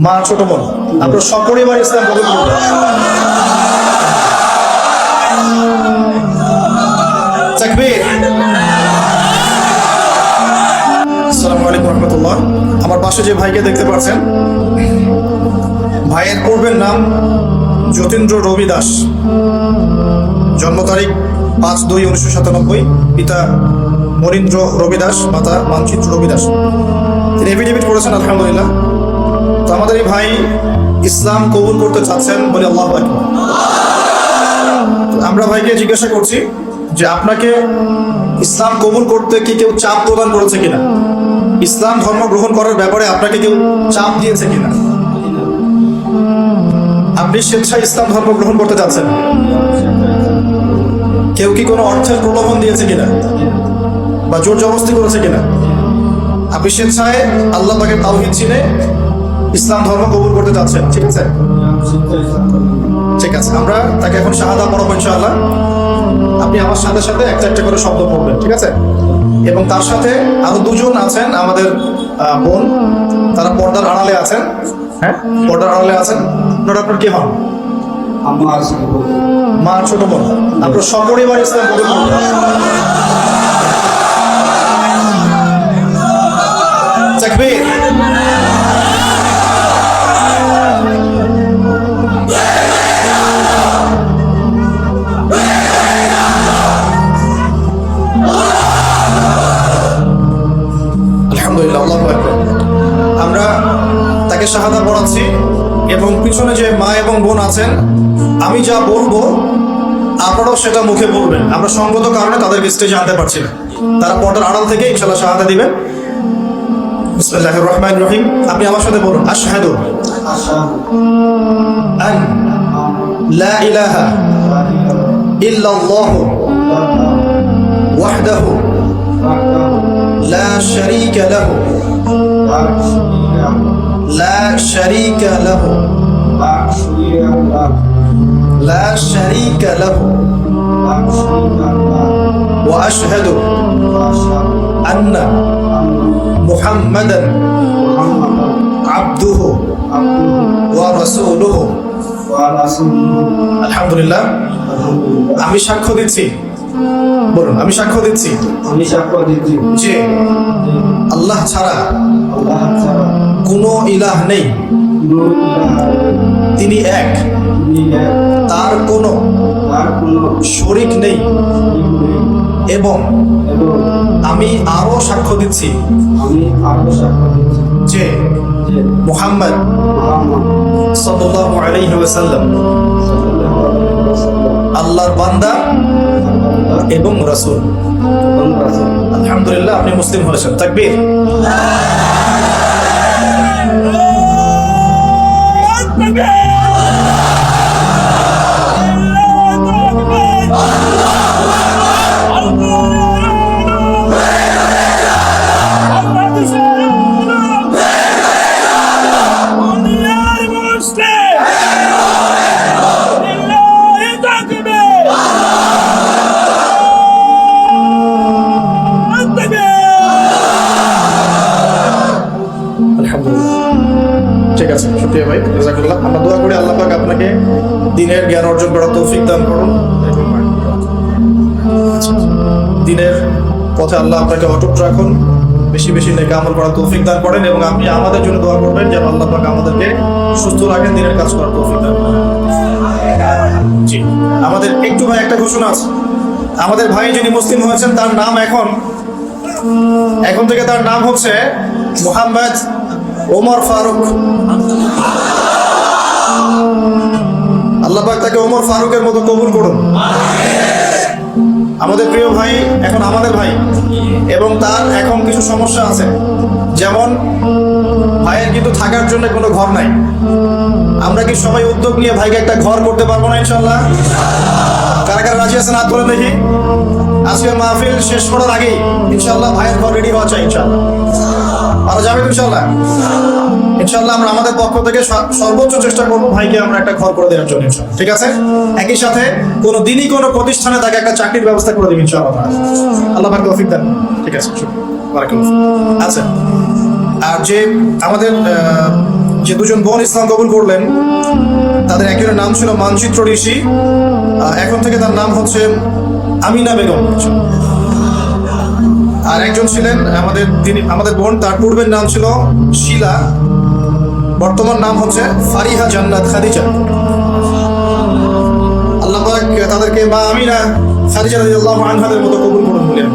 মা ছোট বোন, আপনার সপরিবার ইসলাম কবুল করুন। তাকবীর। আসসালামু আলাইকুম রহমতুল্লাহ। আমার পাশে যে ভাইকে দেখতে পাচ্ছেন, ভাইয়ের পূর্বের নাম যতীন্দ্র রবি দাস, জন্ম তারিখ 5-2-1997, পিতা মনীন্দ্র রবি দাস, মাতা মানচিত্র রবি দাস। তিনি এফিডেভিট করেছেন আলহামদুলিল্লাহ। তো আমাদের এই ভাই ইসলাম কবুল করতে চাচ্ছেন বলে আল্লাহু আকবার। আমরা ভাইকে জিজ্ঞাসা করছি যে আপনাকে ইসলাম কবুল করতে কি কেউ চাপ প্রদান করেছে কিনা, ইসলাম ধর্ম গ্রহণ করার ব্যাপারে আপনাকে কেউ চাপ দিয়েছে কিনা, আপনি স্বেচ্ছায় ইসলাম ধর্ম গ্রহণ করতে চাচ্ছেন, কেউ কি কোনো অর্থের প্রলোভন দিয়েছে কিনা বা জোর জবরদস্তি করেছে কিনা, আপনি স্বেচ্ছায় আল্লাহ পাকের তাওহীদ চিনে ইসলাম ধর্ম কবুল করতে চাচ্ছেন, ঠিক আছে? ঠিক আছে, আমরা তাকে এখন শাহাদা পড়াবো ইনশাআল্লাহ। আপনি আমার সাথে সাথে একটা একটা করে শব্দ পড়বেন, ঠিক আছে? এবং তার সাথে আরো দুজন আছেন আমাদের বোন, তারা পর্দার আড়ালে আছেন। হ্যাঁ, পর্দার আড়ালে আছেন। আপনার কি হন? মা ছোট বোন, আপনার সপরিবার ইসলাম কবুল করুন। তাকবীর। আলহামদুলিল্লাহ, আল্লাহু আকবার। আমরা তাকে শাহাদা পড়াচ্ছি এবং পিছনে যে মা এবং বোন আছেন, আমি যা বলবো আপনারাও সেটা মুখে বলবেন। আমরা সঙ্গত কারণে তাদেরকে স্টেজে আনতে পারছি না, তারা পর্দার আড়াল থেকে ইনশাআল্লাহ শাহাদা দিবেন। বিসমিল্লাহির রহমানির রহিম। আপনি আমার সাথে বলুন, আশহাদু আন লা ইলাহা ইল্লাল্লাহু ওয়াহদাহু লা শারীকা লাহু লা শারীকা লাহু لا شريك له وأشهد أن محمدا عبده ورسوله الحمد لله। আমি সাক্ষ্য দিচ্ছি, বলুন, আমি সাক্ষ্য দিচ্ছি যে আল্লাহ ছাড়া কোনো ইলাহ নেই, তিনি এক, তার কোনো শরীক নেই, এবং আমি আরো সাক্ষ্য দিচ্ছি যে মুহাম্মদ সাল্লাল্লাহু আলাইহি ওয়াসাল্লাম আল্লাহর বান্দা এবং রাসূল। আলহামদুলিল্লাহ, আপনি মুসলিম হয়েছেন। তাকবীর। ঠিক আছে, শুকরিয়া ভাই, জাযাকাল্লাহ। আমরা দোয়া করি আল্লাহ পাক আপনাকে দ্বীনের জ্ঞান অর্জন করার তৌফিক দান করুন, দ্বীনের পথে আল্লাহ আপনাকে অটুট রাখুন, বেশি বেশি নেক আমল করার তৌফিক দান করেন, এবং আপনি আমাদের জন্য দোয়া করবেন যেন আল্লাহ পাক আমাদেরকে সুস্থ রাখেন, দ্বীনের কাজ করার তৌফিক দান করেন। জি, আমাদের একটু ভাই একটা ঘোষণা আছে। আমাদের ভাই যিনি মুসলিম হয়েছেন, তার নাম এখন থেকে তার নাম হচ্ছে মুহাম্মদ ওমর ফারুক। আল্লাহ পাক তাকে ওমর ফারুকের মতো কবুল করুন। আমাদের প্রিয় ভাই এখন আমাদের ভাই, এবং তার এখন কিছু সমস্যা আছে, যেমন ভাইয়ের কিন্তু থাকার জন্য কোনো ঘর নাই। আমরা কি সবাই উদ্যোগ নিয়ে ভাইকে একটা ঘর করতে পারবো না ইনশাআল্লাহ? কারা কারা রাজি আছেন হাত তুলে দেখি। আজকে মাহফিল শেষ করার আগেই ইনশাআল্লাহ ভাইয়ের ঘর রেডি হওয়া চাই ইনশাআল্লাহ। পারা যাবে ইনশাআল্লাহ? ইনশাআল্লাহ আমরা আমাদের পক্ষ থেকে সর্বোচ্চ চেষ্টা করবো ভাইকে আমরা একটা ঘর করে দেওয়ার জন্য ইনশাআল্লাহ, ঠিক আছে? একই সাথে কোনো দিনই কোনো প্রতিষ্ঠানে তাকে একটা চাকরির ব্যবস্থা করে দেবেন ইনশাআল্লাহ। আল্লাহ পাক তৌফিক দেন, ঠিক আছে? বারাকাল্লাহ। আচ্ছা, আর যে আমাদের যে দুজন বোন ইসলাম কবুল করলেন, তাদের একজনের নাম ছিল মানচিত্র ঋষি, এখন থেকে তার নাম হচ্ছে আমিনা বেগম। আর একজন ছিলেন আমাদের বোন, তার পূর্বের নাম ছিল শিলা, বর্তমান নাম হচ্ছে ফারিহা জান্নাত খাদিজা। আল্লাহ পাক তাদেরকে মা আমিনা খাদিজা রাদিয়াল্লাহু আনহাদের মতো কবুল করুন বলেন।